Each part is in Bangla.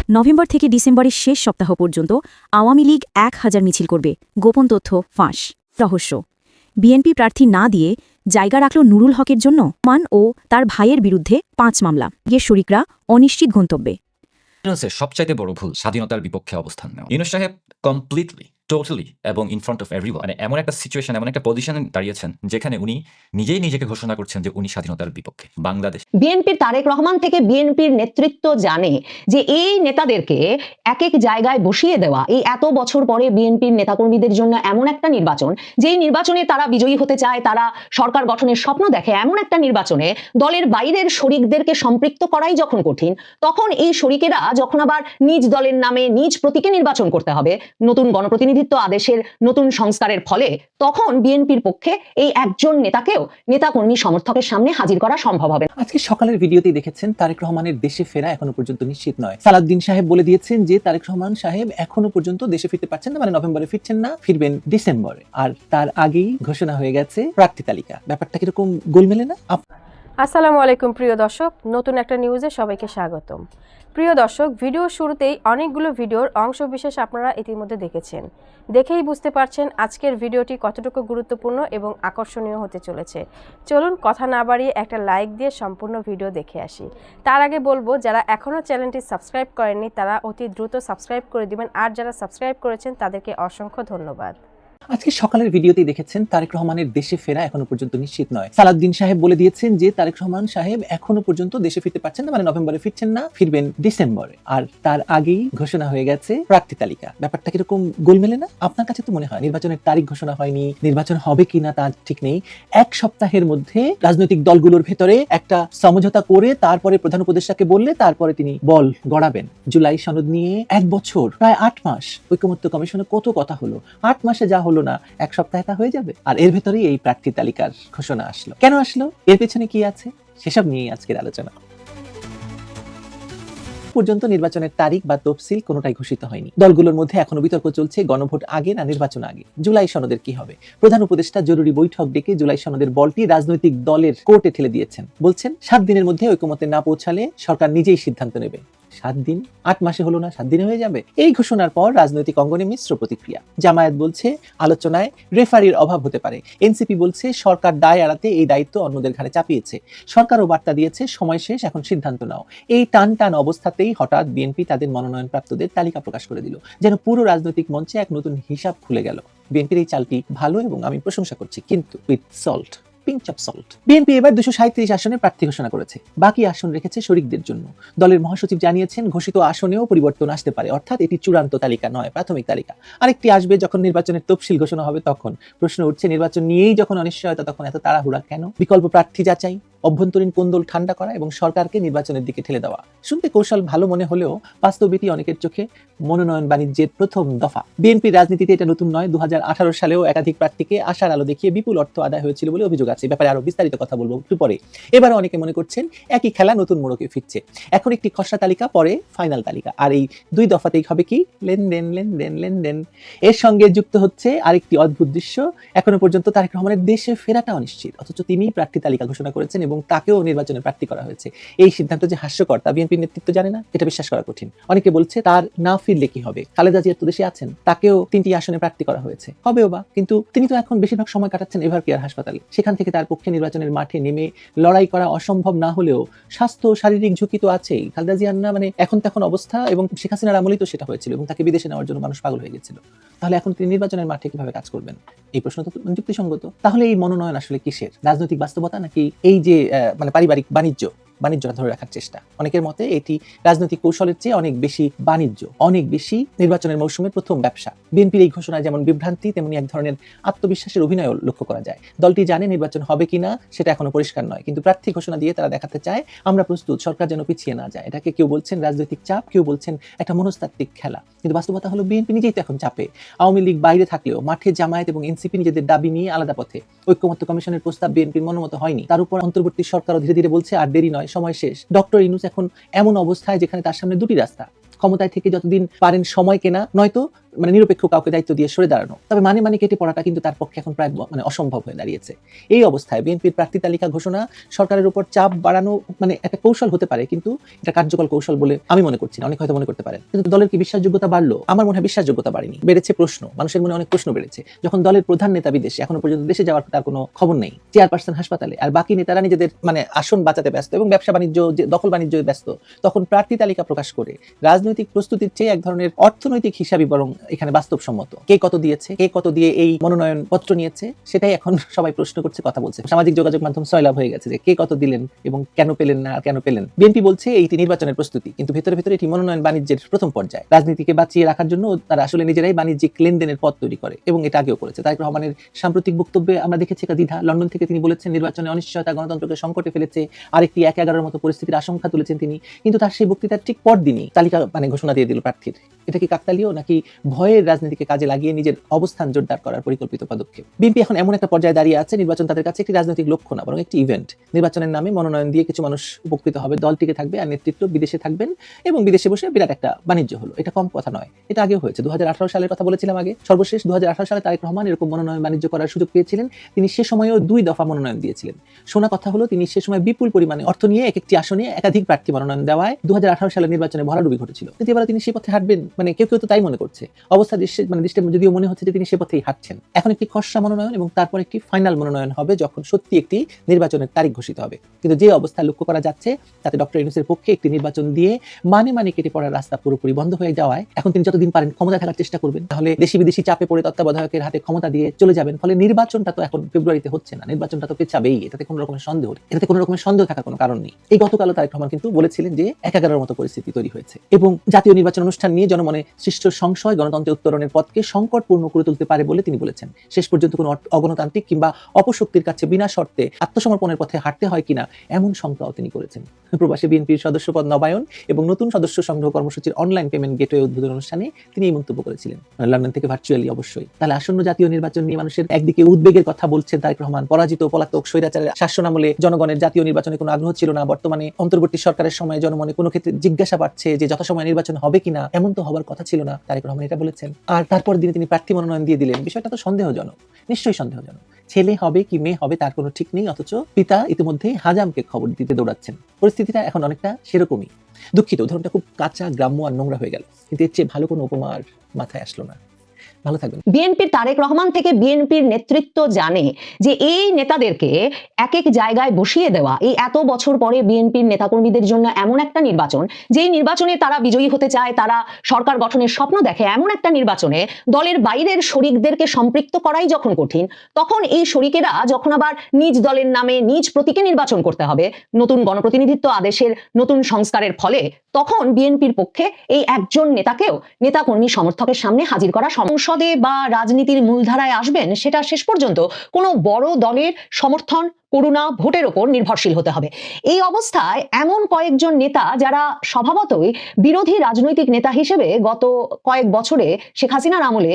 নভেম্বর থেকে ডিসেম্বরের শেষ সপ্তাহ পর্যন্ত আওয়ামী লীগ ১,০০০ মিছিল করবে, গোপন তথ্য ফাঁস। রহস্য, বিএনপি প্রার্থী না দিয়ে জায়গা রাখল নুরুল হকের জন্য মান ও তার ভাইয়ের বিরুদ্ধে ৫ মামলা, গিয়ে শরিকরা অনিশ্চিত গন্তব্যে। সবচাইতে বড় ভুল স্বাধীনতার বিপক্ষে অবস্থান নেওয়া। ইউনূস সাহেব কমপ্লিটলি টোটালি এবং ইন ফ্রন্ট অফ এভরিওয়ান মানে এমন একটা সিচুয়েশন, এমন একটা পজিশনে দাঁড়িয়েছেন যেখানে উনি নিজেই নিজেকে ঘোষণা করছেন যে উনি স্বাধীনতার বিপক্ষে। বাংলাদেশ বিএনপির তারেক রহমান থেকে বিএনপির নেতৃত্ব জানে যে এই নেতাদেরকে এক এক জায়গায় বসিয়ে দেওয়া, এই এত বছর পরে বিএনপির নেতাকর্মীদের জন্য এমন একটা নির্বাচন, যেই নির্বাচনে তারা বিজয়ী হতে চায়, তারা সরকার গঠনের স্বপ্ন দেখে, এমন একটা নির্বাচনে দলের বাইরের শরিকদেরকে সম্পৃক্ত করাই যখন কঠিন, তখন এই শরিকেরা যখন আবার নিজ দলের নামে নিজ প্রতীকে নির্বাচন করতে হবে নতুন গণপ্রতিনিধিত্ব আদেশের নতুন সংস্কারের ফলে, তখন বিএনপির পক্ষে এই একজন নেতাকেও নেতাকর্মী সমর্থকের সামনে হাজির করা সম্ভব হবে। আজকে সকালের ভিডিওতেই দেখেছেন তারেক রহমানের দেশে ফেরা এখনো পর্যন্ত নিশ্চিত নয়। সালাউদ্দিন সাহেব বলে দিয়েছেন যে তারেক রহমান সাহেব এখনো পর্যন্ত দেশে ফিরতে পারছেন না, মানে নভেম্বরে ফিরছেন না, ফিরবেন ডিসেম্বরে। আর তার আগেই ঘোষণা হয়ে গেছে প্রার্থী তালিকা। ব্যাপারটা কিরকম গোলমেলে না? আসসালামু আলাইকুম প্রিয় দর্শক, নতুন একটা নিউজে সবাইকে স্বাগতম। প্রিয় দর্শক, ভিডিওর শুরুতেই অনেকগুলো ভিডিওর অংশবিশেষ আপনারা ইতিমধ্যে দেখেছেন। দেখেই বুঝতে পারছেন আজকের ভিডিওটি কতটুকু গুরুত্বপূর্ণ এবং আকর্ষণীয় হতে চলেছে। চলুন কথা না বাড়িয়ে একটা লাইক দিয়ে সম্পূর্ণ ভিডিও দেখে আসি। তার আগে বলবো, যারা এখনও চ্যানেলটি সাবস্ক্রাইব করেননি তারা অতি দ্রুত সাবস্ক্রাইব করে দিবেন, আর যারা সাবস্ক্রাইব করেছেন তাদেরকে অসংখ্য ধন্যবাদ। আজকে সকালের ভিডিওতেই দেখেছেন তারেক রহমানের দেশে ফেরা এখনো পর্যন্ত নিশ্চিত নয়। সালাউদ্দিন সাহেব বলে দিয়েছেন যে তারেক রহমান সাহেব এখনো পর্যন্ত দেশে ফিরতে পারছেন না, মানে নভেম্বরে ফিরছেন না, ফিরবেন ডিসেম্বরে। আর তার আগেই ঘোষণা হয়ে গেছে প্রার্থী তালিকা। ব্যাপারটা কিরকম গোলমেলে না? আপনার কাছে তো মনে হয় নির্বাচনের তারিখ ঘোষণা হয়নি, নির্বাচন হবে কিনা তা ঠিক নেই। এক সপ্তাহের মধ্যে রাজনৈতিক দলগুলোর ভেতরে একটা সমঝোতা করে তারপরে প্রধান উপদেষ্টাকে বললে তারপরে তিনি বল গড়াবেন। জুলাই সনদ নিয়ে 1 বছর, প্রায় 8 মাস ঐকমত্য কমিশনে কত কথা হলো, 8 মাসে যা হলো না 1 সপ্তাহে তা হয়ে যাবে। আর এর ভেতরেই এই প্রার্থী তালিকার ঘোষণা আসলো। কেন আসলো, এর পেছনে কি আছে, সেসব নিয়েই আজকের আলোচনা। পর্যন্ত নির্বাচনের তারিখ বা তফসিল কোনোটাই ঘোষিত হয়নি। দলগুলোর মধ্যে এখনো বিতর্ক চলছে গণভোট আগে না নির্বাচন আগে। জুলাই সনদের কি হবে? প্রধান উপদেষ্টা জরুরি বৈঠক ডেকে জুলাই সনদের বলটি রাজনৈতিক দলের কোর্টে ঠেলে দিয়েছেন। বলছেন 7 দিনের মধ্যে ঐকমত্যে না পৌঁছালে সরকার নিজেই সিদ্ধান্ত নেবে। 7 দিন, 8 মাসে হলো না, 7 দিনে হয়ে যাবে। এই ঘোষণার পর রাজনৈতিক অঙ্গনে মিশ্র প্রতিক্রিয়া। জামায়াত বলছে আলোচনায় রেফারির অভাব হতে পারে। এনসিপি বলছে সরকার দায় এড়াতে এই দায়িত্ব অন্যদের ঘাড়ে চাপিয়েছে। সরকারও বার্তা দিয়েছে সময় শেষ, এখন সিদ্ধান্ত নাও। এই টান অবস্থাতেই হঠাৎ বিএনপি তাদের মনোনয়নপ্রাপ্তদের তালিকা প্রকাশ করে দিল। যেন পুরো রাজনৈতিক মঞ্চে এক নতুন হিসাব খুলে গেল। বিএনপির এই চালটি ভালো এবং আমি প্রশংসা করছি, কিন্তু with salt, pinch of salt. BNP এবার 237 আসনে প্রার্থী ঘোষণা করেছে, বাকি আসন রেখেছে শরিকদের জন্য। দলের মহাসচিব জানিয়েছেন ঘোষিত আসনেও পরিবর্তন আসতে পারে, অর্থাৎ এটি চূড়ান্ত তালিকা নয়, প্রাথমিক তালিকা। আরেকটি আসবে যখন নির্বাচনের তফসিল ঘোষণা হবে। তখন প্রশ্ন উঠছে, নির্বাচন নিয়েই যখন অনিশ্চয়তা, তখন এত তাড়াহুড়া কেন? বিকল্প প্রার্থী যাচাই, অভ্যন্তরীণ কোন্দল ঠান্ডা করা এবং সরকারকে নির্বাচনের দিকে ঠেলে দেওয়া। শুনতে কৌশল ভালো মনে হলেও বাস্তবিকই অনেকের চোখে মনোনয়ন বাণিজ্যের প্রথম দফা। বিএনপির রাজনীতিতে এটা নতুন নয়। 2018 সালেও একাধিক প্রার্থীকে আশার আলো দেখিয়ে বিপুল অর্থ আদায় হয়েছিল বলে অভিযোগ আছে। ব্যাপারে আরো বিস্তারিত কথা বলবো একটু পরে। এবারও অনেকে মনে করছেন একই খেলা নতুন মোড়কে ফিরছে। এখন একটি খসড়া তালিকা, পরে ফাইনাল তালিকা, আর এই 2 দফাতেই হবে কি লেনদেন। এর সঙ্গে যুক্ত হচ্ছে আরেকটি অদ্ভুত দৃশ্য। এখনো পর্যন্ত তারেক রহমানের দেশে ফেরাটা অনিশ্চিত, অথচ তিনি প্রার্থী তালিকা ঘোষণা করেছেন এবং তাকেও নির্বাচনে প্রার্থী করা হয়েছে। এই সিদ্ধান্ত যে হাস্যকর তা বিএনপির নেতৃত্ব জানে না, এটা বিশ্বাস করা কঠিন। অনেকে বলছে তার না ফিরলে কি হবে? খালেদা জিয়া তো দেশে আছেন, তাকেও 3টি আসনে প্রার্থী করা হয়েছে, হবেও বা, কিন্তু তিনি তো এখন বেশিরভাগ সময় কাটাচ্ছেন এভার কেয়ার হাসপাতালে। সেখান থেকে তার পক্ষে নির্বাচনের মাঠে নেমে লড়াই করা অসম্ভব না হলেও স্বাস্থ্য শারীরিক ঝুঁকি তো আছেই। খালেদা জিয়ার না মানে এখন তখন অবস্থা, এবং শেখ হাসিনার আমলেই তো সেটা হয়েছিল এবং তাকে বিদেশে নেওয়ার জন্য মানুষ পাগল হয়ে গেছিল। তাহলে এখন তিনি নির্বাচনের মাঠে কিভাবে কাজ করবেন? এই প্রশ্ন তো যুক্তিসঙ্গত। তাহলে এই মনোনয়ন আসলে কিসের? রাজনৈতিক বাস্তবতা নাকি এই যে মানে পারিবারিক বাণিজ্যটা ধরে রাখার চেষ্টা? অনেকের মতে এটি রাজনৈতিক কৌশলের চেয়ে অনেক বেশি বাণিজ্য, অনেক বেশি নির্বাচনের মৌসুমের প্রথম ব্যবসা। বিএনপির এই ঘোষণায় যেমন বিভ্রান্তি, তেমনি এক ধরনের আত্মবিশ্বাসের অভিনয় লক্ষ্য করা যায়। দলটি জানে নির্বাচন হবে কিনা সেটা এখনো পরিষ্কার নয়, কিন্তু প্রার্থী ঘোষণা দিয়ে তারা দেখাতে চায় আমরা প্রস্তুত, সরকার যেন পিছিয়ে না যায়। এটাকে কেউ বলছেন রাজনৈতিক চাপ, কেউ বলছেন একটা মনস্তাত্ত্বিক খেলা। কিন্তু বাস্তবতা হলো বিএনপি নিজেই তো এখন চাপে। আওয়ামী লীগ বাইরে থাকলেও মাঠে জামায়াত এবং এনসিপি নিজেদের দাবি নিয়ে আলাদা পথে। ঐকমত্য কমিশনের প্রস্তাব বিএনপির মনোমত হয়নি। তার উপর অন্তর্বর্তী সরকারও ধীরে ধীরে বলছে আর দেরি নয়, সময় শেষ। ডক্টর ইউনূস এখন এমন অবস্থায় যেখানে তার সামনে 2টি রাস্তা। ক্ষমতায় থেকে যতদিন পারেন সময় কেনা, নয়তো মানে নিরপেক্ষ কাউকে দায়িত্ব দিয়ে সরে দাঁড়ানো। তবে মানে কেটে পড়াটা কিন্তু তার পক্ষে এখন প্রায় মানে অসম্ভব হয়ে দাঁড়িয়েছে। এই অবস্থায় বিএনপির প্রার্থী তালিকা ঘোষণা সরকারের উপর চাপ বাড়ানো মানে একটা কৌশল হতে পারে, কিন্তু এটা কার্যকর কৌশল বলে আমি মনে করছি না। অনেক হয়তো মনে করতে পারেন, কিন্তু দলের কি বিশ্বাসযোগ্যতা বাড়লো? আমার মনে হয় বিশ্বাসযোগ্যতা বাড়েনি, বেড়েছে প্রশ্ন। মানুষের মনে অনেক প্রশ্ন বেড়েছে। যখন দলের প্রধান নেতা বিদেশে, এখনো পর্যন্ত দেশে যাওয়ার তার কোনো খবর নেই, চেয়ারপারসন হাসপাতালে, আর বাকি নেতারা নিজেদের মানে আসন বাঁচাতে ব্যস্ত এবং ব্যবসা বাণিজ্য দখল বাণিজ্য ব্যস্ত, তখন প্রার্থী তালিকা প্রকাশ করে রাজনৈতিক প্রস্তুতির চেয়ে এক ধরনের অর্থনৈতিক হিসাবই বরং এখানে বাস্তবসম্মত। কে কত দিয়েছে, কে কত দিয়ে এই মনোনয়ন পত্র নিয়েছে, সেটাই এখন সবাই প্রশ্ন করছে, কথা বলছে। সামাজিক যোগাযোগ মাধ্যম সয়লাভ হয়ে গেছে যে কে কত দিলেন এবং কেন পেলেন না, কেন পেলেন। বিএনপি বলছে এইটি নির্বাচনের প্রস্তুতি, কিন্তু ভেতরে ভেতরে এটি মনোনয়ন বাণিজ্যের প্রথম পর্যায়ে। রাজনীতিকে বাঁচিয়ে রাখার জন্য তারা আসলে নিজেরাই বাণিজ্যিক লেনদেনের পথ তৈরি করে এবং এটা আগেও করেছে। তারেক রহমানের সাম্প্রতিক বক্তব্যে আমরা দেখেছি একটা দ্বিধা। লন্ডন থেকে তিনি বলেছেন নির্বাচনে অনিশ্চয়তা গণতন্ত্রকে সংকটে ফেলেছে, আরেকটি 1-11 মতো পরিস্থিতির আশঙ্কা তুলেছেন তিনি। কিন্তু তার সেই বক্তৃতার ঠিক পরদিনই তালিকা মানে ঘোষণা দিয়ে দিল প্রার্থীর। এটা কি কাকতালীয় নাকি ভয়ের রাজনীতিকে কাজে লাগিয়ে নিজের অবস্থান জোরদার করার পরিকল্পিত পদক্ষেপ? বিএনপি এখন এমন একটা পর্যায়ে দাঁড়িয়ে আছে, নির্বাচন তাদের কাছে একটি রাজনৈতিক লক্ষ্য না, বরং একটি ইভেন্ট। নির্বাচনের নামে মনোনয়ন দিয়ে কিছু মানুষ উপকৃত হবে, দল টিকে থাকবে, আর নেতৃত্ব বিদেশে থাকবেন এবং বিদেশে বসে বিরাট একটা বাণিজ্য হলো। এটা কম কথা নয়, এটা আগেও হয়েছে। 2018 সালের কথা বলেছিলাম আগে। সর্বশেষ 2018 সালে তারেক রহমান এরকম মনোনয়ন বাণিজ্য করার সুযোগ পেয়েছিলেন। তিনি সে সময়েও 2 দফা মনোনয়ন দিয়েছিলেন। শোনা কথা হলো তিনি সে সময় বিপুল পরিমাণে অর্থ নিয়ে এক একটি আসনে একাধিক প্রার্থী মনোনয়ন দেওয়ায় 2018 সালের নির্বাচনে ভরাডুবি ঘটেছিল। কিন্তু এবার তিনি সে পথে হাঁটবেন, মানে কেউ তো তাই মনে করছে। অবস্থা দৃষ্টি যদিও মনে হচ্ছে যে তিনি সে পথেই হাঁটছেন। এখন একটি খসড়া মনোনয়ন এবং তারপর একটি ফাইনাল মনোনয়ন হবে যখন সত্যি একটি নির্বাচনের তারিখ ঘোষিত হবে। কিন্তু যে অবস্থা লক্ষ্য করা যাচ্ছে তাতে ডক্টর ইউনূসের পক্ষে একটি নির্বাচন দিয়ে মানে কেটে পড়ার রাস্তা পুরোপুরি বন্ধ হয়ে যাওয়ায় এখন তিনি যতদিন পারেন ক্ষমতায় থাকার চেষ্টা করবেন, তাহলে দেশি বিদেশি চাপে পড়ে তত্ত্বাবধায়কের হাতে ক্ষমতা দিয়ে চলে যাবেন। ফলে নির্বাচনটা তো এখন ফেব্রুয়ারিতে হচ্ছে না, নির্বাচনটা তো পেছাবেই। এটাতে কোনো রকমের সন্দেহ থাকার কোনো কারণ নেই। এই গতকালও তারেক রহমান কিন্তু বলেছিলেন যে 1-11 মতো পরিস্থিতি তৈরি হয়েছে এবং জাতীয় নির্বাচন অনুষ্ঠান নিয়ে জনমনে সৃষ্ট সংশয় গণতন্ত্রের উত্তরণের পথকে সংকটপূর্ণ করে তুলতে পারে বলে তিনি বলেছেন। শেষ পর্যন্ত কোনো অগণতান্ত্রিক কিংবা অপশক্তির কাছে বিনা শর্তে আত্মসমর্পণের পথে হাঁটতে হয় কিনা এমন শঙ্কাও তিনি করেছেন। প্রবাসী বিএনপির সদস্যপদ নবায়ন এবং নতুন সদস্য সংগ্রহ কর্মসূচির অনলাইন পেমেন্ট গেটওয়ে উদ্বোধন অনুষ্ঠানে তিনি এই মন্তব্য করেছিলেন, লন্ডন থেকে ভার্চুয়ালি অবশ্যই। তাহলে আসন্ন জাতীয় নির্বাচন নিয়ে মানুষের একদিকে উদ্বেগের কথা বলছেন তারেক রহমান, পরাজিত পলাতক স্বৈরাচারের শাসনামলে জনগণের জাতীয় নির্বাচনে কোনো আগ্রহ ছিল না, বর্তমানে অন্তর্বর্তী সরকারের সময় জনমনে কোনো ক্ষেত্রে জিজ্ঞাসা পাচ্ছে যে যথাসময়ে নির্বাচন হবে কিনা, এমন তো হবার কথা ছিল না। তারেক রহমান এটা বলেছেন, আর তারপর দিনে তিনি প্রার্থী মনোনয়ন দিয়ে দিলেন। বিষয়টা তো সন্দেহজনক, নিশ্চয়ই সন্দেহজনক। ছেলে হবে কি মেয়ে হবে তার কোনো ঠিক নেই, অথচ পিতা ইতিমধ্যেই হাজামকে খবর দিতে দৌড়াচ্ছেন। পরিস্থিতিটা এখন অনেকটা সেরকমই। দুঃখিত, উদাহরণটা খুব কাঁচা, গ্রাম্য আর নোংরা হয়ে গেল, কিন্তু এর চেয়ে ভালো কোনো উপমার মাথায় আসলো না। ভালো থাকবেন। বিএনপির তারেক রহমান থেকে বিএনপির নেতৃত্ব জানে যে এই নেতাদেরকে এক এক জায়গায় বসিয়ে দেওয়া, এই এত বছর পরে বিএনপির নেতাকর্মীদের জন্য এমন একটা নির্বাচন, যেই নির্বাচনে তারা বিজয়ী হতে চায়, তারা সরকার গঠনের স্বপ্ন দেখে, এমন একটা নির্বাচনে দলের বাইরের শরিকদেরকে সম্পৃক্ত করাই যখন কঠিন, তখন এই শরিকেরা যখন আবার নিজ দলের নামে নিজ প্রতীকে নির্বাচন করতে হবে, নতুন গণপ্রতিনিধিত্ব আদেশের নতুন সংস্কারের ফলে, তখন বিএনপির পক্ষে এই একজন নেতাকেও নেতাকর্মী সমর্থকের সামনে হাজির করা, সংসদে বা রাজনীতির মূলধারায় আসবেন, সেটা শেষ পর্যন্ত কোনো বড় দলের সমর্থন, করুণা, ভোটের ওপর নির্ভরশীল হতে হবে। এই অবস্থায় এমন কয়েকজন নেতা যারা স্বভাবতই বিরোধী রাজনৈতিক নেতা হিসেবে গত কয়েক বছরে শেখ হাসিনার আমলে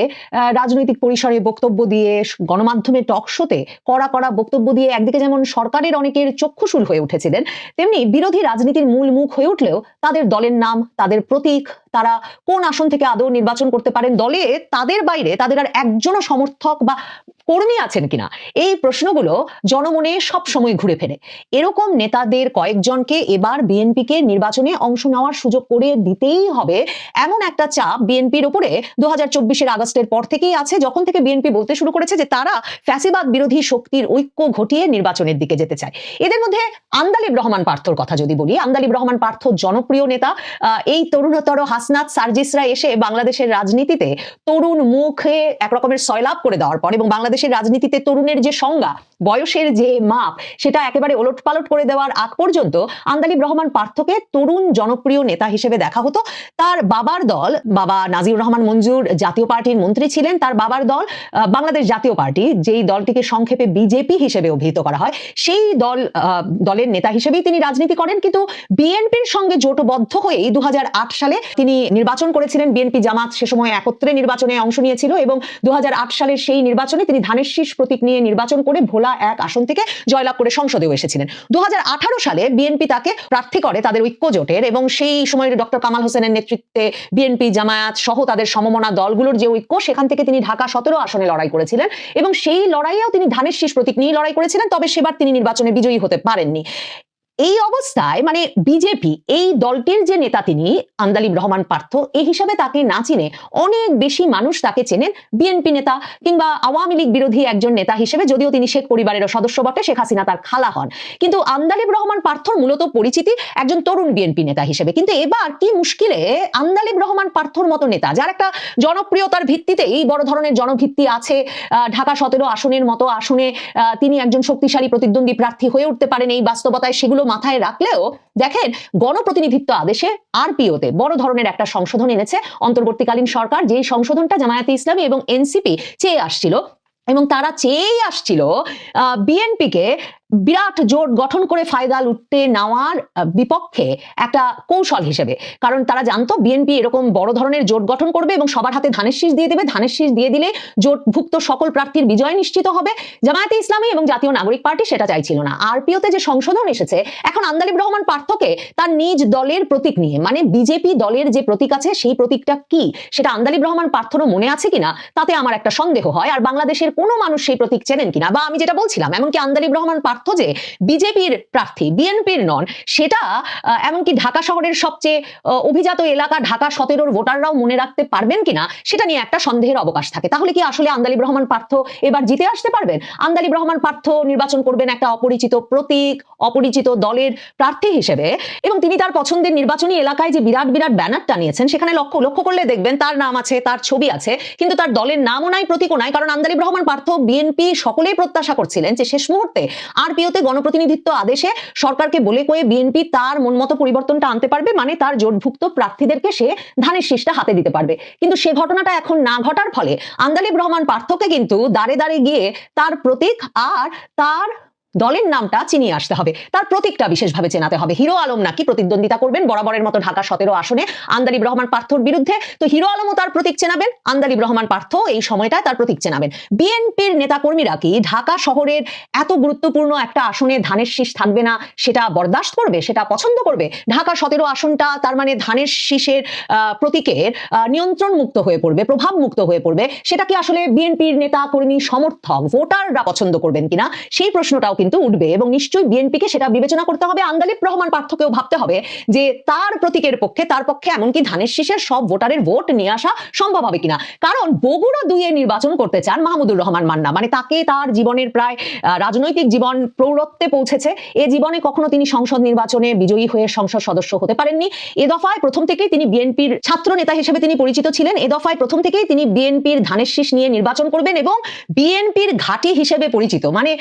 রাজনৈতিক পরিসরে বক্তব্য দিয়ে, গণমাধ্যমে টক শোতে কড়া বক্তব্য দিয়ে একদিকে যেমন সরকারের অনেকের চক্ষুশূল হয়ে উঠেছিলেন, তেমনি বিরোধী রাজনীতির মূল মুখ হয়ে উঠলেও তাদের দলের নাম, তাদের প্রতীক, তারা কোন আসন থেকে আদৌ নির্বাচন করতে পারেন, দলে তাদের বাইরে তাদের আর একজনও সমর্থক বা কর্মী আছেন কিনা, এই প্রশ্নগুলো জনমনে সব সময় ঘুরে ফেরে। এরকম নেতাদের কয়েকজনকে এবার বিএনপিকে নির্বাচনে অংশ নেওয়ার সুযোগ করে দিতেই হবে, এমন একটা চাপ বিএনপির উপরে 2024 আগস্টের পর থেকেই আছে, যখন থেকে বিএনপি বলতে শুরু করেছে যে তারা ফ্যাসিবাদ বিরোধী শক্তির ঐক্য ঘটিয়ে নির্বাচনের দিকে যেতে চায়। এদের মধ্যে আন্দালিব রহমান পার্থর কথা যদি বলি, আন্দালিব রহমান পার্থ জনপ্রিয় নেতা। এই তরুণতর হাসনাত সার্জিসরা এসে বাংলাদেশের রাজনীতিতে তরুণ মুখে একরকমের সয়লাভ করে দেওয়ার পর এবং বাংলাদেশের রাজনীতিতে তরুণের যে সংজ্ঞা, বয়সের যে মাপ, সেটা একেবারে ওলটপালট করে দেওয়ার আগ পর্যন্ত আন্দালিব রহমান পার্থকে তরুণ জনপ্রিয় নেতা হিসেবে দেখা হতো। তার বাবার দল, বাবা নাজিউর রহমান মঞ্জুর জাতীয় পার্টির মন্ত্রী ছিলেন, তার বাবার দল বাংলাদেশ জাতীয় পার্টি, যেই দলটিকে সংক্ষেপে বিজেপি হিসেবে অভিহিত করা হয়, সেই দলের নেতা হিসেবেই তিনি রাজনীতি করেন। কিন্তু বিএনপির সঙ্গে জোটবদ্ধ হয়েই 2008 সালে তিনি নির্বাচন করেছিলেন। বিএনপি জামাত সে সময় একত্রে নির্বাচনে অংশ নিয়েছিল এবং 2008 সালের সেই নির্বাচনে তিনি ধানের শীষ প্রতীক নিয়ে নির্বাচন করে ভোলা 1 আসন থেকে জয়লাভ করে সংসদেও এসেছিলেন। 2018 সালে বিএনপি তাকে প্রার্থী করে তাদের ঐক্য জোটের, এবং সেই সময় ডক্টর কামাল হোসেনের নেতৃত্বে বিএনপি, জামায়াত সহ তাদের সমমনা দলগুলোর যে ঐক্য, সেখান থেকে তিনি ঢাকা 17 আসনে লড়াই করেছিলেন এবং সেই লড়াইয়েও তিনি ধানের শীষ প্রতীক নিয়ে লড়াই করেছিলেন। তবে সেবার তিনি নির্বাচনে বিজয়ী হতে পারেননি। এই অবস্থায় মানে বিজেপি এই দলটির যে নেতা তিনি আন্দালিব রহমান পার্থ, এই হিসাবে তাকে না চিনে অনেক বেশি মানুষ তাকে চেনেন বিএনপি নেতা কিংবা আওয়ামী লীগ বিরোধী একজন নেতা হিসেবে, যদিও তিনি শেখ পরিবারেরও সদস্য বটে, শেখ হাসিনা তার খালা হন। কিন্তু আন্দালিব রহমান পার্থর মূলত পরিচিতি একজন তরুণ বিএনপি নেতা হিসেবে। কিন্তু এবার কি মুশকিলে আন্দালিব রহমান পার্থর মতো নেতা, যার একটা জনপ্রিয়তার ভিত্তিতে এই বড় ধরনের জনভিত্তি আছে, ঢাকা 17 আসনের মতো আসনে তিনি একজন শক্তিশালী প্রতিদ্বন্দ্বী প্রার্থী হয়ে উঠতে পারেন, এই বাস্তবতায় সেগুলো মাথায় রাখলেও দেখেন গণপ্রতিনিধিত্ব আদেশে আরপিওতে বড় ধরনের একটা সংশোধন এনেছে অন্তর্বর্তীকালীন সরকার, যেই সংশোধনটা জামায়াতে ইসলামী এবং এনসিপি চেয়ে আসছিল, এবং তারা চেয়েই আসছিল বিএনপিকে বিরাট জোট গঠন করে ফায়দা লুটতে নেওয়ার বিপক্ষে একটা কৌশল হিসেবে। কারণ তারা জানতো বিএনপি এরকম বড় ধরনের জোট গঠন করবে এবং সবার হাতে ধানের শীষ দিয়ে দেবে, ধানের শীষ দিয়ে দিলে জোটভুক্ত সকল প্রার্থীর বিজয় নিশ্চিত হবে। জামায়াতে ইসলামী এবং জাতীয় নাগরিক পার্টি সেটা চাইছিল না। আরপিওতে যে সংশোধন এসেছে, এখন আন্দালিব রহমান পার্থকে তার নিজ দলের প্রতীক নিয়ে, মানে বিজেপি দলের যে প্রতীক আছে সেই প্রতীকটা কি সেটা আন্দালিব রহমান পার্থরও মনে আছে কিনা তাতে আমার একটা সন্দেহ হয়। আর বাংলাদেশের কোনো মানুষ সেই প্রতীক চেনেন কিনা, বা আমি যেটা বলছিলাম এমনকি আন্দালিব রহমান পার্থ যে বিজেপির প্রার্থী, বিএনপির নন, সেটা এমনকি ঢাকা শহরের সবচেয়ে অভিজাত এলাকা ঢাকা 17 ভোটাররাও মনে রাখতে পারবেন কিনা সেটা নিয়ে একটা সন্দেহের অবকাশ থাকে। তাহলে কি আসলে আন্দালিব রহমান পার্থ এবার জিতে আসতে পারবেন? আন্দালিব রহমান পার্থ নির্বাচন করবেন একটা অপরিচিত প্রতীক, অপরিচিত দলের প্রার্থী হিসেবে, এবং তিনি তার পছন্দের নির্বাচনী এলাকায় যে বিরাট বিরাট ব্যানার টানিয়েছেন, সেখানে লক্ষ্য করলে দেখবেন তার নাম আছে, তার ছবি আছে, কিন্তু তার দলের নামও নাই, প্রতীকও নাই। কারণ আন্দালিব রহমান পার্থ, বিএনপি সকলেই প্রত্যাশা করছিলেন যে শেষ মুহূর্তে আরপিওতে গণপ্রতিনিধিত্ব আদেশে সরকারকে বলে কয়ে বিএনপি তার মনমতো পরিবর্তনটা আনতে পারবে, মানে তার জোটভুক্ত প্রার্থীদেরকে সে ধানের শীষটা হাতে দিতে পারবে। কিন্তু সে ঘটনাটা এখন না ঘটার ফলে আন্দালিব রহমান পার্থকে কিন্তু দাঁড়ে দাঁড়ে গিয়ে তার প্রতীক আর তার দলের নামটা চিনিয়ে আসতে হবে, তার প্রতীকটা বিশেষভাবে চেনাতে হবে। হিরো আলম নাকি প্রতিদ্বন্দ্বিতা করবেন বরাবরের মতো ঢাকা 17 আসনে আন্দালিব রহমান পার্থর বিরুদ্ধে, তো হিরো আলমও তার প্রতীক চেনাবেন, আন্দালিব রহমান পার্থ এই সময়টায় তার প্রতীক চেনাবেন। বিএনপির নেতাকর্মীরা কি ঢাকা শহরের এত গুরুত্বপূর্ণ একটা আসনে ধানের শীষ থাকবে না সেটা বরদাস্ত করবে, সেটা পছন্দ করবে? ঢাকা 17 আসনটা তার মানে ধানের শীষের প্রতীকের নিয়ন্ত্রণ মুক্ত হয়ে পড়বে, প্রভাব মুক্ত হয়ে পড়বে, সেটা কি আসলে বিএনপির নেতা কর্মী সমর্থক ভোটাররা পছন্দ করবেন কিনা সেই প্রশ্নটাও কিন্তু উঠবে, এবং নিশ্চয়ই বিএনপিকে সেটা বিবেচনা করতে হবে। আন্দালিব রহমান পার্থকেও ভাবতে হবে যে তার প্রতীকের পক্ষে, তার পক্ষে এমনকি ধানের শীষের সব ভোটারের ভোট নিয়ে আসা সম্ভব হবে কিনা। কারণ বগুড়া 2-এ নির্বাচন করতে চান মাহমুদুর রহমান মান্না, মানে তাকে তার জীবনের প্রায় রাজনৈতিক জীবন প্রৌঢ়ত্বে পৌঁছেছে, এ জীবনে কখনো তিনি সংসদ নির্বাচনে বিজয়ী হয়ে সংসদ সদস্য হতে পারেননি। এ দফায় প্রথম থেকেই তিনি বিএনপির ছাত্র নেতা হিসেবে তিনি পরিচিত ছিলেন, এ দফায় প্রথম থেকেই তিনি বিএনপির ধানের শীষ নিয়ে নির্বাচন করবেন এবং বিএনপির ঘাঁটি হিসেবে পরিচিত, মানে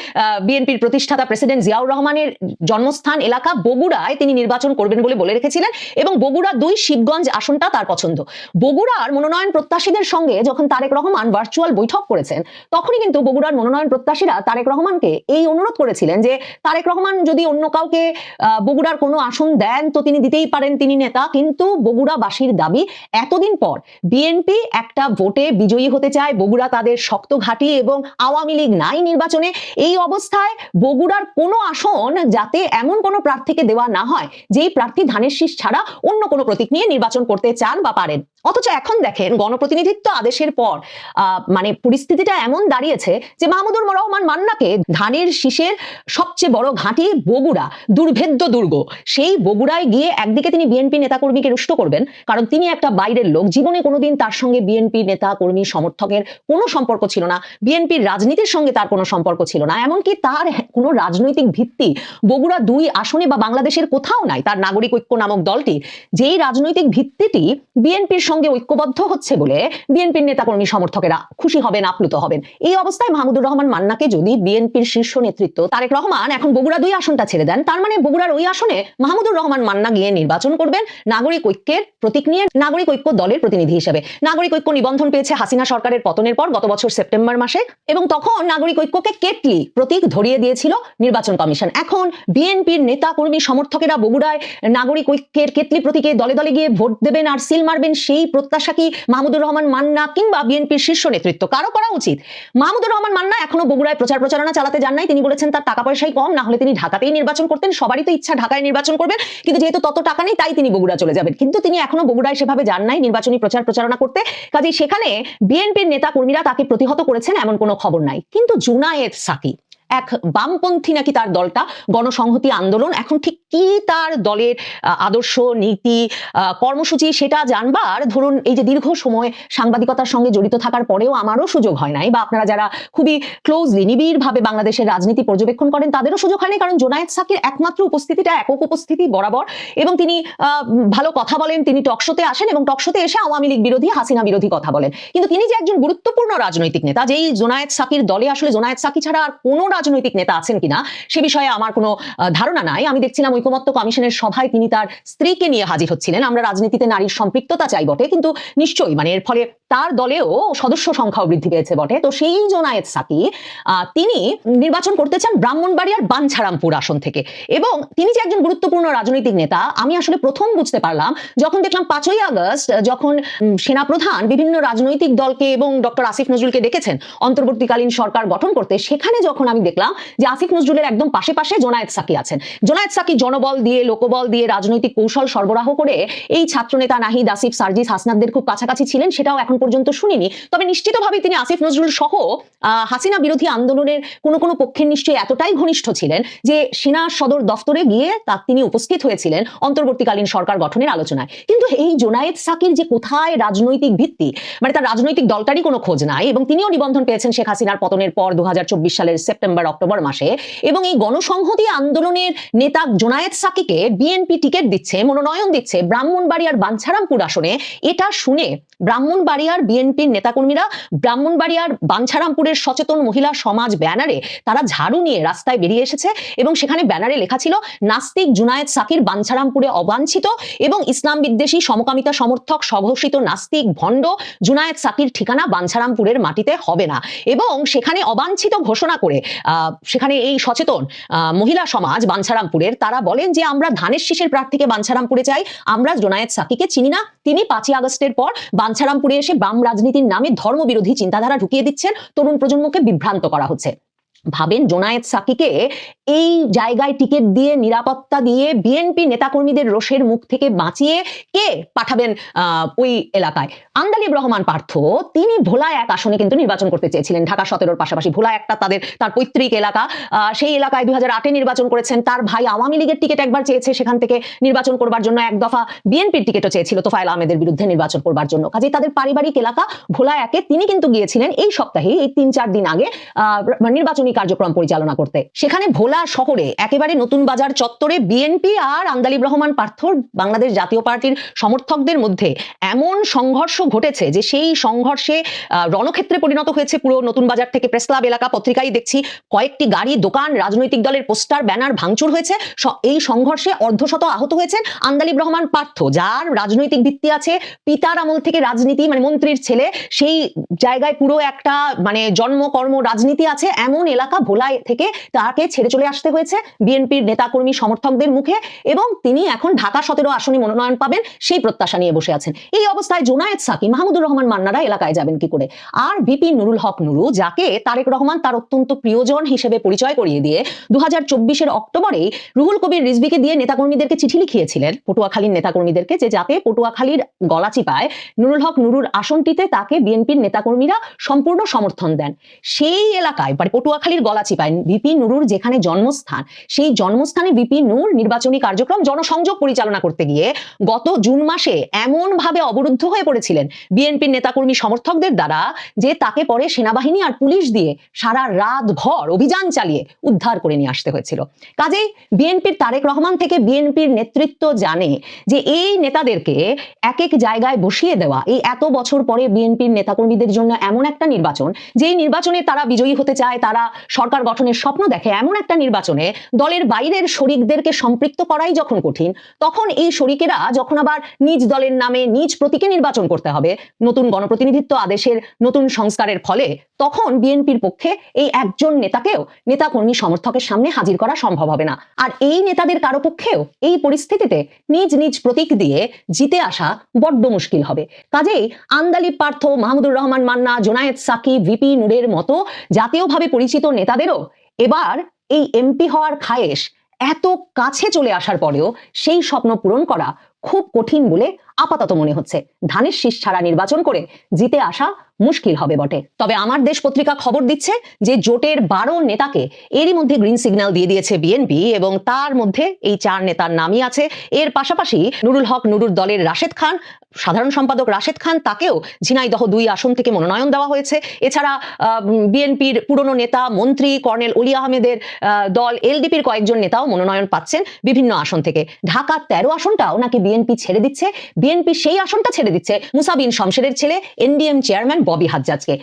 বিএনপির প্রতিষ্ঠাতা প্রেসিডেন্ট জিয়াউর রহমানের জন্মস্থান এলাকা বগুড়ায় তিনি নির্বাচন করবেন বলে রেখেছিলেন, এবং বগুড়া 2 শিবগঞ্জ আসনটা তার পছন্দ। বগুড়ার মনোনয়ন প্রত্যাশীদের সঙ্গে যখন তারেক রহমান ভার্চুয়াল বৈঠক করেছেন, তখনই কিন্তু বগুড়ার মনোনয়ন প্রত্যাশীরা তারেক রহমানকে এই অনুরোধ করেছিলেন যে তারেক রহমান যদি অন্য কাউকে বগুড়ার কোনো আসন দেন তো তিনি দিতেই পারেন, তিনি নেতা। কিন্তু বগুড়াবাসীর দাবি, এতদিন পর বিএনপি একটা ভোটে বিজয়ী হতে চায়, বগুড়া তাদের শক্ত ঘাঁটি এবং আওয়ামী লীগ নাই নির্বাচনে, এই অবস্থায় বগুড়ার কোনো আসন যাতে এমন কোনো প্রার্থীকে দেওয়া না হয় যেই প্রার্থী ধানের শীষ ছাড়া অন্য কোনো প্রতীক নিয়ে নির্বাচন করতে চান বা পারেন। অথচ এখন দেখেন গণপ্রতিনিধিত্ব আদেশের পর মানে পরিস্থিতিটা এমন দাঁড়িয়েছে যে মাহমুদুর রহমান মান্নাকে ধানের শীষের সবচেয়ে বড় ঘাঁটি বগুড়া, দুর্ভেদ্য দুর্গ, সেই বগুড়ায় গিয়ে একদিকে তিনি বিএনপি নেতাকর্মীকে রুষ্ট করবেন, কারণ তিনি একটা বাইরের লোক, জীবনে কোনোদিন তার সঙ্গে বিএনপি নেতা কর্মী সমর্থকের কোনো সম্পর্ক ছিল না, বিএনপির রাজনীতির সঙ্গে তার কোনো সম্পর্ক ছিল না, এমনকি তার কোনো রাজনৈতিক ভিত্তি বগুড়া 2 আসনে বা বাংলাদেশের কোথাও নাই। তার নাগরিক ঐক্য নামক দলটি, যেই রাজনৈতিক ভিত্তিটি বিএনপির সঙ্গে ঐক্যবদ্ধ হচ্ছে বলে বিএনপির নেতাকর্মী সমর্থকেরা খুশি হবেন, আপ্লুত হবেন। এই অবস্থায় মাহমুদুর রহমান মান্নাকে যদি বিএনপির শীর্ষ নেতৃত্ব তারেক রহমান এখন বগুড়া 2 আসনটা ছেড়ে দেন, তার মানে বগুড়ার ওই আসনে মাহমুদুর রহমান মান্না গিয়ে নির্বাচন করবেন নাগরিক ঐক্যের প্রতীক নিয়ে, নাগরিক ঐক্য দলের প্রতিনিধি হিসেবে। নাগরিক ঐক্য নিবন্ধন পেয়েছে হাসিনা সরকারের পতনের পর গত বছর সেপ্টেম্বর মাসে, এবং তখন নাগরিক ঐক্যকে কেটলি প্রতীক ধরিয়ে দিয়ে দিয়েছিল নির্বাচন কমিশন। এখন বিএনপির নেতা কর্মী সমর্থকেরা বগুড়ায় নাগরিক ঐক্যের কেতলি প্রতীকে দলে দলে গিয়ে ভোট দেবেন আর সিল মারবেন, সেই প্রত্যাশা কি মাহমুদুর রহমান মান্না কিংবা বিএনপির শীর্ষ নেতৃত্ব কারো করা উচিত? মাহমুদুর রহমান মান্না এখনো বগুড়ায় প্রচারণা চালাতে যান নাই। তিনি বলেছেন তার টাকা পয়সাই কম, না হলে তিনি ঢাকাতেই নির্বাচন করতেন। সবারই তো ইচ্ছা ঢাকায় নির্বাচন করবেন, কিন্তু যেহেতু তত টাকা নেই তাই তিনি বগুড়া চলে যাবেন। কিন্তু তিনি এখনো বগুড়ায় সেভাবে যান নাই নির্বাচনী প্রচারণা করতে। কাজেই সেখানে বিএনপির নেতা কর্মীরা তাকে প্রতিহত করেছেন এমন কোনো খবর নাই। কিন্তু জুনায়েদ সাকি, এক বামপন্থী নাকি তার দলটা, গণসংহতি আন্দোলন, এখন ঠিক কি তার দলের আদর্শ নীতি কর্মসূচি সেটা জানবার ধরুন এই যে দীর্ঘ সময় সাংবাদিকতার সঙ্গে জড়িত থাকার পরেও আমারও সুযোগ হয় নাই, বা আপনারা যারা খুবই ক্লোজলি নিবিড় ভাবে বাংলাদেশের রাজনীতি পর্যবেক্ষণ করেন তাদেরও সুযোগ হয়নি, কারণ জুনায়েদ সাকির একমাত্র উপস্থিতিটা একক উপস্থিতি বরাবর, এবং তিনি ভালো কথা বলেন, তিনি টকশোতে আসেন এবং টকশোতে এসে আওয়ামী লীগ বিরোধী হাসিনা বিরোধী কথা বলেন। কিন্তু তিনি যে একজন গুরুত্বপূর্ণ রাজনৈতিক নেতা, যেই জুনায়েদ সাকির দলে আসলে জুনায়েদ সাকি ছাড়া আর কোনো রাজনৈতিক নেতা আছেন কিনা সে বিষয়ে আমার কোনো ধারণা নাই। আমি দেখছিলাম ঐকমত্য কমিশনের সভায় তিনি তার স্ত্রীকে নিয়ে হাজির হচ্ছিলেন। আমরা রাজনীতিতে নারীর সম্পৃক্ততা চাই বটে, কিন্তু নিশ্চয়ই মানে এর ফলে তার দলেও সদস্য সংখ্যাও বৃদ্ধি পেয়েছে বটে। তো সেই জুনায়েদ সাকি তিনি নির্বাচন করতে চান ব্রাহ্মণবাড়িয়ার বাঞ্ছারামপুর আসন থেকে, এবং তিনি যে একজন গুরুত্বপূর্ণ রাজনৈতিক নেতা আমি আসলে প্রথম বুঝতে পারলাম যখন দেখলাম 5ই আগস্ট যখন সেনাপ্রধান বিভিন্ন রাজনৈতিক দলকে এবং ডক্টর আসিফ নজরুলকে ডেকেছেন অন্তর্বর্তীকালীন সরকার গঠন করতে। সেখানে যখন আমি দেখলাম যে আসিফ নজরুলের একদম পাশে পাশে জুনায়েদ সাকি আছেন। জুনায়েদ সাকি জনবল দিয়ে, লোকবল দিয়ে, রাজনৈতিক কৌশল সরবরাহ করে এই ছাত্রনেতা নাহিদ, আসিফ, সার্জিস, হাসনাতদের খুব কাছাকাছি ছিলেন সেটাও এখন পর্যন্ত শুনিনি। তবে নিশ্চিতভাবে তিনি আসিফ নজরুল সহ হাসিনা বিরোধী আন্দোলনের কোনো পক্ষের নিশ্চয়ই এতটাই ঘনিষ্ঠ ছিলেন যে সেনা সদর দফতরে গিয়ে তিনি উপস্থিত হয়েছিলেন অন্তর্বর্তীকালীন সরকার গঠনের আলোচনায়। কিন্তু এই জুনায়েদ সাকির যে কোথায় রাজনৈতিক ভিত্তি, মানে তার রাজনৈতিক দলটারই কোনো খোঁজ নাই, এবং তিনিও নিবন্ধন পেয়েছেন শেখ হাসিনার পতনের পর 2024 সালের সেপ্টেম্বর অক্টোবর মাসে। এবং এই গণসংহতি আন্দোলনের নেতা জুনায়েদ সাকিকে বিএনপি টিকিট দিচ্ছে, মনোনয়ন দিচ্ছে ব্রাহ্মণবাড়িয়ার বাঞ্ছারামপুর আসনে। এটা শুনে ব্রাহ্মণবাড়িয়ার বিএনপির নেতাকর্মীরা ব্রাহ্মণবাড়িয়ার বাঞ্ছারামপুরের সচেতন মহিলা সমাজ ব্যানারে তারা ঝাড়ু নিয়ে রাস্তায় বেরিয়ে এসেছে, এবং সেখানে ব্যানারে লেখা ছিল নাস্তিক জুনায়েদ সাকির বাঞ্ছারামপুরে অবাঞ্ছিত, এবং ইসলাম বিদ্বেষী সমকামিতা সমর্থক স্বঘোষিত নাস্তিক ভণ্ড জুনায়েদ সাকির ঠিকানা বাঞ্ছারামপুরের মাটিতে হবে না। এবং সেখানে অবাঞ্ছিত ঘোষণা করে সেখানে এই সচেতন মহিলা সমাজ বাঞ্ছারামপুরের তারা বলেন যে আমরা ধানের শীষের প্রার্থীকে বাঞ্ছারামপুরে চাই, আমরা জুনায়েদ সাকিকে চিনি না। তিনি 5ই আগস্টের পর বাঞ্ছারামপুরে এসে বাম রাজনীতির নামে ধর্মবিরোধী চিন্তাধারা ঢুকিয়ে দিচ্ছেন, তরুণ প্রজন্মকে বিভ্রান্ত করা হচ্ছে। ভাবেন জুনায়েদ সাকিকে এই জায়গায় টিকিট দিয়ে, নিরাপত্তা দিয়ে, বিএনপি নেতাকর্মীদের রোষের মুখ থেকে বাঁচিয়ে কে পাঠাবেন ওই এলাকায়? আন্দালিব রহমান পার্থ তিনি ভোলা 1 আসনে কিন্তু নির্বাচন করতে চেয়েছিলেন, ঢাকা 17-র পাশাপাশি ভোলা একটা তার পৈতৃক এলাকা। সেই এলাকায় 2008-এ নির্বাচন করেছেন। তার ভাই আওয়ামী লীগের টিকিট একবার চেয়েছে, সেখান থেকে নির্বাচন করবার জন্য এক দফা বিএনপির টিকিটও চেয়েছিল তোফায়েল আহমেদের বিরুদ্ধে নির্বাচন করবার জন্য। কাজেই তাদের পারিবারিক এলাকা ভোলা 1-এ তিনি কিন্তু গিয়েছিলেন এই সপ্তাহে, এই 3-4 দিন আগে নির্বাচনী কার্যক্রম পরিচালনা করতে। সেখানে ভোলা শহরে একেবারে নতুন বাজার চত্বরে বিএনপি আর আন্দালিব রহমান পার্থর বাংলাদেশ জাতীয় পার্টির সমর্থকদের মধ্যে এমন সংঘর্ষ ঘটেছে যে সেই সংঘর্ষে রণক্ষেত্রে পরিণত হয়েছে পুরো নতুন বাজার থেকে প্রেস ক্লাব এলাকা। পত্রিকায় দেখছি কয়েকটি গাড়ি, দোকান, রাজনৈতিক দলের পোস্টার, ব্যানার ভাঙচুর হয়েছে। এই সংঘর্ষে অর্ধশত আহত হয়েছেন। আন্দালিব রহমান পার্থ যার রাজনৈতিক ভিত্তি আছে, পিতার আমল থেকে রাজনীতি, মানে মন্ত্রীর ছেলে, সেই জায়গায় পুরো একটা মানে জন্মকর্ম রাজনীতি আছে, এমন এলাকা ভোলা থেকে তাকে ছেড়ে চলে আসতে হয়েছে বিএনপির নেতাকর্মী সমর্থকদের মুখে, এবং তিনি এখন ঢাকা 17 আসনে মনোনয়ন পাবেন সেই প্রত্যাশা নিয়ে বসে আছেন। এই অবস্থায় জুনায়েদ সাকি, মাহমুদুর রহমান মান্নারা এলাকায় যাবেন কি করে? আর ভিপি নুরুল হক নুরু, যাকে তারেক রহমান তার অত্যন্ত প্রিয়জন হিসেবে পরিচয় করিয়ে দিয়ে 2024-এর অক্টোবরে রুহুল কবির রিজভীকে দিয়ে নেতাকর্মীদেরকে চিঠি লিখিয়েছিলেন, পটুয়াখালীর নেতাকর্মীদেরকে, যে যাতে পটুয়াখালীর গলাচিপায় নুরুল হক নুরুর আসনটিতে তাকে বিএনপির নেতাকর্মীরা সম্পূর্ণ সমর্থন দেন। সেই এলাকায় মানে পটুয়াখালীর গলাচিপায় ভিপি নুরুর যেখানে জন্মস্থান, সেই জন্মস্থানে ভিপি নূর নির্বাচনী কার্যক্রম জনসংযোগ পরিচালনা করতে গিয়ে গত জুন মাসে এমন ভাবে অবরুদ্ধ হয়ে পড়েছিলেন বিএনপির নেতাকর্মী সমর্থকদের দ্বারা যে তাকে পরে সেনাবাহিনী আর পুলিশ দিয়ে সারা রাত ভর অভিযান চালিয়ে উদ্ধার করে নিয়ে আসতে হয়েছিল। কাজেই বিএনপির তারেক রহমান থেকে বিএনপির নেতৃত্ব জানে যে এই নেতাদেরকে এক এক জায়গায় বসিয়ে দেওয়া, এই এত বছর পরে বিএনপির নেতাকর্মীদের জন্য এমন একটা নির্বাচন, যেই নির্বাচনে তারা বিজয়ী হতে চায়, তারা সরকার গঠনের স্বপ্ন দেখে, এমন একটা নির্বাচনে দলের বাইরের শরিকদেরকে সম্পৃক্ত করাই যখন কঠিন, তখন এই শরিকেরা যখন আবার নিজ দলের নামে নিজ প্রতীকে নির্বাচন করতে হবে নতুন গণপ্রতিনিধিত্ব আদেশের নতুন সংস্কারের ফলে, তখন বিএনপির পক্ষে এই একজন নেতাকেও নেতাকর্মী সমর্থকের সামনে হাজির করা সম্ভব হবে না। আর এই নেতাদের কারো পক্ষেও এই পরিস্থিতিতে নিজ নিজ প্রতীক দিয়ে জিতে আসা বড্ড মুশকিল হবে। কাজেই আন্দালিব পার্থ, মাহমুদুর রহমান মান্না, জোনায়েদ সাকি, ভিপি নূরের মতো জাতীয়ভাবে পরিচিত নেতাদেরও এবার এই এমপি হওয়ার খায়েশ এত কাছে চলে আসার পরেও সেই স্বপ্ন পূরণ করা খুব কঠিন বলে আপাতত মনে হচ্ছে। ধানের শীষ ছাড়া নির্বাচন করে জিতে আসা মুশকিল হবে বটে। তবে আমার দেশ পত্রিকা খবর দিচ্ছে যে জোটের 12 নেতাকে এরই মধ্যে গ্রিন সিগন্যাল দিয়ে দিয়েছে বিএনপি, এবং তার মধ্যে এই 4 নেতার নামই আছে। এর পাশাপাশি নুরুল হক নুরুর দলের রাশেদ খান, সাধারণ সম্পাদক রাশেদ খান, তাকেও ঝিনাইদহ 2 আসন থেকে মনোনয়ন দেওয়া হয়েছে। এছাড়া বিএনপির পুরনো নেতা মন্ত্রী কর্নেল অলি আহমেদের দল এলডিপির কয়েকজন নেতাও মনোনয়ন পাচ্ছেন বিভিন্ন আসন থেকে। ঢাকা 13 আসনটাও নাকি বিএনপি ছেড়ে দিচ্ছে। বিএনপি সেই আসনটা ছেড়ে দিচ্ছে মুসা বিন শমশেরের ছেলে এনডিএম চেয়ারম্যান ববি হাজ্জাজকে।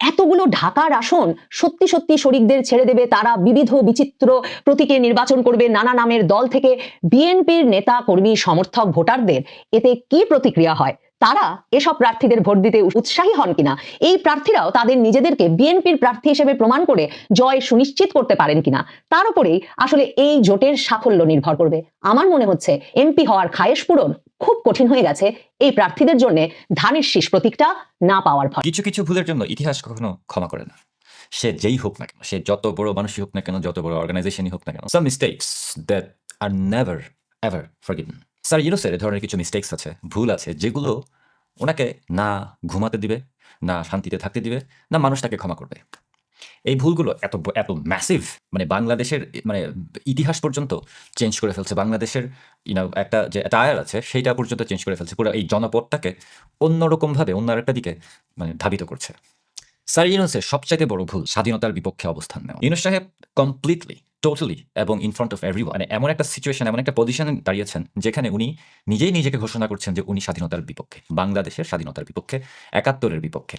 এতগুলো ঢাকার আসন সত্যি সত্যি শরিকদের ছেড়ে দেবে, তারা বিবিধ বিচিত্র প্রতীকে নির্বাচন করবে নানা নামের দল থেকে। বিএনপির নেতা কর্মী সমর্থক ভোটারদের এতে কি প্রতিক্রিয়া হয়, তারা এসব প্রার্থীদের ভোট দিতে উৎসাহী হন কিনা, এই প্রার্থীরাও তাদের নিজেদেরকে বিএনপির প্রার্থী হিসেবে প্রমাণ করে জয় সুনিশ্চিত করতে পারেন কিনা, তার উপরেই আসলে এই জোটের সাফল্য নির্ভর করবে। আমার মনে হচ্ছে এমপি হওয়ার খায়েশ পূরণ খুব কঠিন হয়ে গেছে এই প্রার্থীদের জন্য ধানের শীষ প্রতীকটা না পাওয়ার ফলে। কিছু কিছু ভুলের জন্য ইতিহাস কখনো ক্ষমা করে না। সে যেই হোক না কেন, সে যত বড় মানুষই হোক না কেন, যত বড় অর্গানাইজেশনই হোক না কেন, some mistakes that are never ever forgiven. Sir ইউনুসের এ ধরনের কিছু মিস্টেকস আছে, ভুল আছে, যেগুলো ওনাকে না ঘুমাতে দিবে, না শান্তিতে থাকতে দিবে, না মানুষ তাকে ক্ষমা করবে। এই ভুলগুলো এত এত ম্যাসিভ, মানে বাংলাদেশের মানে ইতিহাস পর্যন্ত চেঞ্জ করে ফেলছে। বাংলাদেশের একটা যে টায়ার আছে সেইটা পর্যন্ত চেঞ্জ করে ফেলছে। পুরো এই জনপদটাকে অন্যরকমভাবে অন্য একটা দিকে মানে ধাবিত করছে। স্যার ইউনুসের সবচাইতে বড় ভুল স্বাধীনতার বিপক্ষে অবস্থান নেওয়া। ইউনুস সাহেব কমপ্লিটলি টোটালি এবং ইন ফ্রন্ট অফ এভরিওয়ান মানে এমন একটা সিচুয়েশন, এমন একটা পজিশনে দাঁড়িয়েছেন যেখানে উনি নিজেই নিজেকে ঘোষণা করছেন যে উনি স্বাধীনতার বিপক্ষে, বাংলাদেশের স্বাধীনতার বিপক্ষে, 71-এর বিপক্ষে।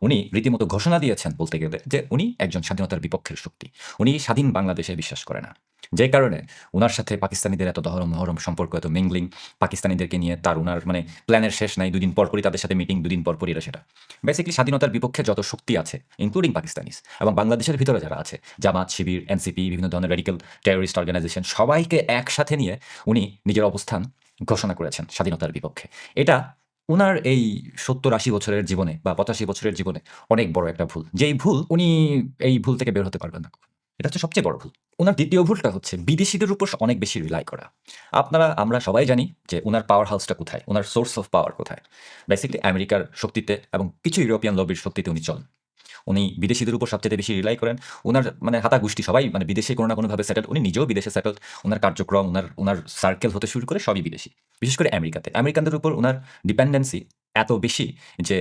উনি রীতিমতো ঘোষণা দিয়েছেন বলতে গেলে যে উনি একজন স্বাধীনতার বিপক্ষের শক্তি। উনি স্বাধীন বাংলাদেশে বিশ্বাস করে না, যে কারণে ওনার সাথে পাকিস্তানিদের এত মহরম সম্পর্ক, এত মিংলিং, পাকিস্তানিদেরকে নিয়ে তার ওনার মানে প্ল্যানের শেষ নাই। 2 দিন পরপরই তাদের সাথে মিটিং, 2 দিন পরপরই এরা সেটা। বেসিক্যালি স্বাধীনতার বিপক্ষে যত শক্তি আছে ইনক্লুডিং পাকিস্তানিস এবং বাংলাদেশের ভিতরে যারা আছে, জামাত, শিবির, এনসিপি, বিভিন্ন ধরনের রেডিক্যাল টেররিস্ট অর্গানাইজেশন, সবাইকে একসাথে নিয়ে উনি নিজের অবস্থান ঘোষণা করেছেন স্বাধীনতার বিপক্ষে। এটা উনার এই 70-80 বছরের জীবনে বা 85 বছরের জীবনে অনেক বড় একটা ভুল, যেই ভুল উনি এই ভুল থেকে বের হতে পারবেন না। এটা হচ্ছে সবচেয়ে বড় ভুল। উনার দ্বিতীয় ভুলটা হচ্ছে বিদেশিদের উপর অনেক বেশি রিলাই করা। আমরা সবাই জানি যে উনার পাওয়ার হাউসটা কোথায়, উনার সোর্স অফ পাওয়ার কোথায়। বেসিক্যালি আমেরিকার শক্তিতে এবং কিছু ইউরোপিয়ান লবির শক্তিতে উনি চলেন। উনি বিদেশিদের উপর সবচেয়ে বেশি রিলাই করেন। উনার মানে হাতা গোষ্ঠী সবাই মানে বিদেশে কোনো না কোনোভাবে সেটেল। উনি নিজেও বিদেশে সেটেল। উনার কার্যক্রম, উনার সার্কেল হতে শুরু করে সবই বিদেশি, বিশেষ করে আমেরিকাতে। আমেরিকানদের উপর উনার ডিপেন্ডেন্সি এত বেশি যে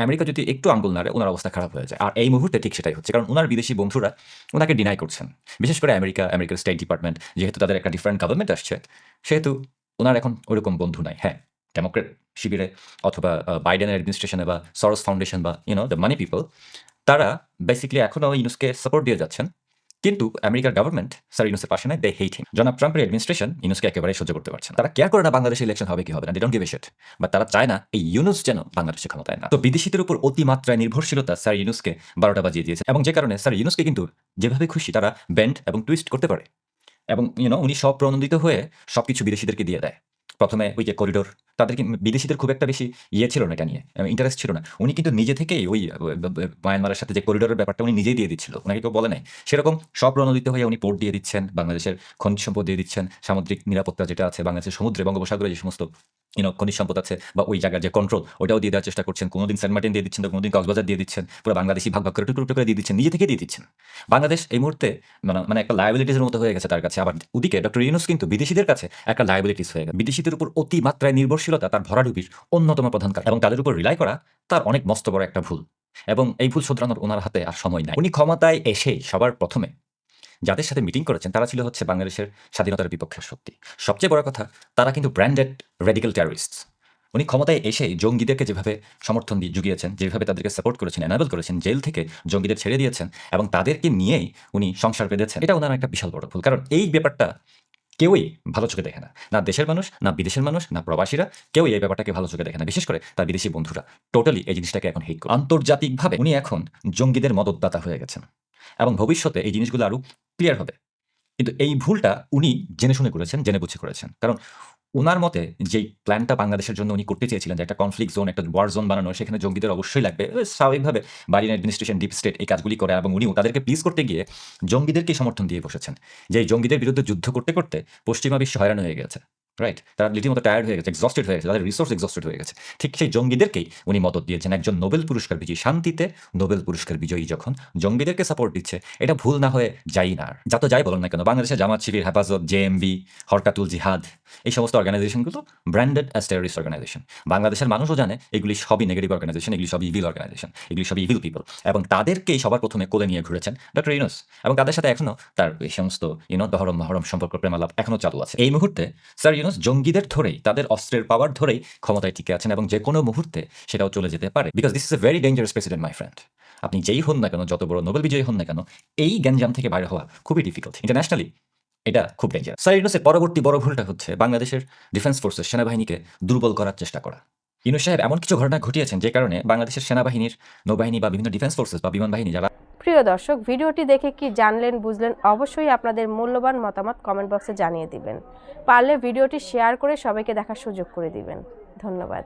আমেরিকা যদি একটু আঙ্গুল নাড়ে ওনার অবস্থা খারাপ হয়ে যায়। আর এই মুহূর্তে ঠিক সেটাই হচ্ছে, কারণ উনার বিদেশি বন্ধুরা ওনাকে ডিনাই করছেন। বিশেষ করে আমেরিকার স্টেট ডিপার্টমেন্ট, যেহেতু তাদের একটা ডিফারেন্ট গভর্নমেন্ট আসছে, সেহেতু ওনার এখন ওইরকম বন্ধু নাই। হ্যাঁ, ডেমোক্রেট শিবিরে অথবা বাইডেনের অ্যাডমিনিস্ট্রেশনে বা সরস ফাউন্ডেশন বা দ্য মানি পিপল, তারা বেসিক্যালি এখনও ইউনুসকে সাপোর্ট দিয়ে যাচ্ছেন। কিন্তু আমেরিকার গভর্নমেন্ট স্যার ইউনুসের পাশে নাই, দে হেট হিম। জনাব ট্রাম্পের অ্যাডমিনিস্ট্রেশন ইউনুসকে একেবারে সহ্য করতে পারছে না। তারা কেয়ার করে না বাংলাদেশে ইলেকশন হবে কি হবে না, they don't give a shit. But তারা চায় না এই ইউনুস যেন বাংলাদেশে ক্ষমতায় না। তো বিদেশিদের উপর অতিমাত্রায় নির্ভরশীলতা স্যার ইউনুসকে 12টা বাজিয়ে দিয়েছে, এবং যে কারণে স্যার ইউনুসকে কিন্তু যেভাবে খুশি তারা বেন্ড এবং টুইস্ট করতে পারে। এবং উনি সব প্রণোদিত হয়ে সবকিছু বিদেশিদেরকে দিয়ে দেয়। প্রথমে ওই যে করিডোর, তাদেরকে বিদেশিদের খুব একটা বেশি ছিল না, এটা নিয়ে ইন্টারেস্ট ছিল না। উনি কিন্তু নিজে থেকেই ওই মায়ানমারের সাথে যে করিডোরের ব্যাপারটা উনি নিজেই দিয়ে দিচ্ছিল, ওনাকে কেউ বলে নাই। সেরকম সব প্রণোদিত হয়ে উনি পোর্ট দিয়ে দিচ্ছেন, বাংলাদেশের খনিজ সম্পদ দিয়ে দিচ্ছেন, সামুদ্রিক নিরাপত্তা যেটা আছে, বাংলাদেশের সমুদ্রে বঙ্গোপসাগরে যে সমস্ত খনিজ সম্পদ আছে বা ওই জায়গার যে কন্ট্রোল, ওটাও দিয়ে দেওয়ার চেষ্টা করছেন। কোনোদিন সেন্ট মার্টিন দিয়ে দিচ্ছেন, তো কোনোদিন কক্সবাজার দিয়ে দিচ্ছেন। পুরো বাংলাদেশি ভাগ ভাগ করে টুকরো টুকরো করে দিয়ে দিচ্ছেন, নিজে থেকে দিয়ে দিচ্ছেন। বাংলাদেশ এই মুহূর্তে মানে একটা লায়াবিলিটিসের মতো হয়ে গেছে তার কাছে। আবার ওদিকে ডক্টর ইউনুস কিন্তু বিদেশিদের কাছে একটা লায়াবিলিটিস হয়ে গেছে। বিদেশিদের উপর অতিমাত্রায় নির্ভরশীলতা তার ভরাডুবির অন্যতম প্রধান কারণ, এবং তাদের উপর রিলাই করা তার অনেক মস্ত বড় একটা ভুল। এবং এই ভুল শোধরানোর ওনার হাতে আর সময় নাই। উনি ক্ষমতায় এসেই সবার প্রথমে যাদের সাথে মিটিং করেছেন তারা ছিল হচ্ছে বাংলাদেশের স্বাধীনতার বিপক্ষের শক্তি। সবচেয়ে বড় কথা, তারা কিন্তু ব্র্যান্ডেড রেডিক্যাল টেররিস্ট। উনি ক্ষমতায় এসে জঙ্গিদেরকে যেভাবে সমর্থন জুগিয়েছেন, যেভাবে তাদেরকে সাপোর্ট করেছেন, এনাবেল করেছেন, জেল থেকে জঙ্গিদের ছেড়ে দিয়েছেন এবং তাদেরকে নিয়েই উনি সংসার বেঁধেছেন, এটা ওনার একটা বিশাল বড় ভুল। কারণ এই ব্যাপারটা কেউই ভালো চোখে দেখে না, না দেশের মানুষ, না বিদেশের মানুষ, না প্রবাসীরা, কেউই এই ব্যাপারটাকে ভালো চোখে দেখে না। বিশেষ করে তার বিদেশি বন্ধুরা টোটালি এই জিনিসটাকে এখন হেট করে। আন্তর্জাতিকভাবে উনি এখন জঙ্গিদের মদতদাতা হয়ে গেছেন এবং ভবিষ্যতে এই জিনিসগুলো আরো ক্লিয়ার হবে। কিন্তু এই ভুলটা উনি জেনে শুনে করেছেন, জেনে বুঝে করেছেন। কারণ উনার মতে যেই প্ল্যানটা বাংলাদেশের জন্য উনি করতে চেয়েছিলেন, যে একটা কনফ্লিক্ট জোন, একটা ওয়ার জোন বানানো, সেখানে জঙ্গিদের অবশ্যই লাগবে, স্বাভাবিকভাবে বাইডেন অ্যাডমিনিস্ট্রেশন, ডিপ স্টেট এই কাজগুলি করে এবং উনিও তাদেরকে প্লিজ করতে গিয়ে জঙ্গিদেরকে সমর্থন দিয়ে বসেছেন। যে এই জঙ্গিদের বিরুদ্ধে যুদ্ধ করতে করতে পশ্চিমা বিশ্ব হয়রান হয়ে গেছে, রাইট? তারা রীতিমতো টায়ার্ড হয়ে গেছে, এক্সস্টেড হয়ে গেছে, তাদের রিসোর্স এক্সস্টেড হয়ে গেছে। ঠিক সেই জঙ্গিদেরকেই উনি মদত দিয়েছেন। একজন নোবেল পুরস্কার বিজয়ী, শান্তিতে নোবেল পুরস্কার বিজয়ী যখন জঙ্গিদেরকে সাপোর্ট দিচ্ছে, এটা ভুল না হয়ে যাই না। আর যত যাই বলুন না কেন, বাংলাদেশের জামাত শিবির, হেফাজত, জেএমবি, হরকাতুল জিহাদ, এই সমস্ত অর্গানাইজেশনগুলো ব্র্যান্ডেড অ্যাজ টেররিস্ট অর্গানাইজেশন। বাংলাদেশের মানুষও জানে এগুলি সবই নেগেটিভ অর্গানাইজেশন, এগুলি সবই ইভিল অর্গানাইজেশন, এগুলি সবই ইভিল পিপল। এবং তাদেরকেই সবার প্রথমে কোলে নিয়ে ঘুরেছেন ডক্টর ইউনূস, এবং তাদের সাথে এখনো তার এই সমস্ত দহরম মহরম সম্পর্ক, প্রেমালাপ এখনো চালু আছে। এই মুহূর্তে স্যার ইউনূস জঙ্গিদের ধরেই, তাদের অস্ত্রের পাওয়ার ধরেই ক্ষমতায় টিকে আছেন এবং যে কোনো মুহূর্তে সেটাও চলে যেতে পারে। Because this is a very dangerous president, my friend. আপনি যেই হন না কেন, যত বড় নোবেল বিজয়ী হন না কেন, এই গ্যাঞ্জাম থেকে বাইরে হওয়া খুবই ডিফিকাল্ট। ইন্টারন্যাশনালি এটা খুব ডেঞ্জার। স্যার ইউনূসের পরবর্তী বড় ভুলটা হচ্ছে বাংলাদেশের ডিফেন্স ফোর্সেস, সেনাবাহিনীকে দুর্বল করার চেষ্টা করা। ইউনূস সাহেব এমন কিছু ঘটনা ঘটিয়েছেন যে কারণে বাংলাদেশের সেনাবাহিনীর, নৌবাহিনী বা বিভিন্ন ডিফেন্স ফোর্সেস বা বিমান বাহিনী যারা। প্রিয় দর্শক, ভিডিওটি দেখে কি জানলেন, বুঝলেন? অবশ্যই আপনাদের মূল্যবান মতামত কমেন্ট বক্সে জানিয়ে দিবেন। পারলে ভিডিওটি শেয়ার করে সবাইকে দেখার সুযোগ করে দিবেন। ধন্যবাদ।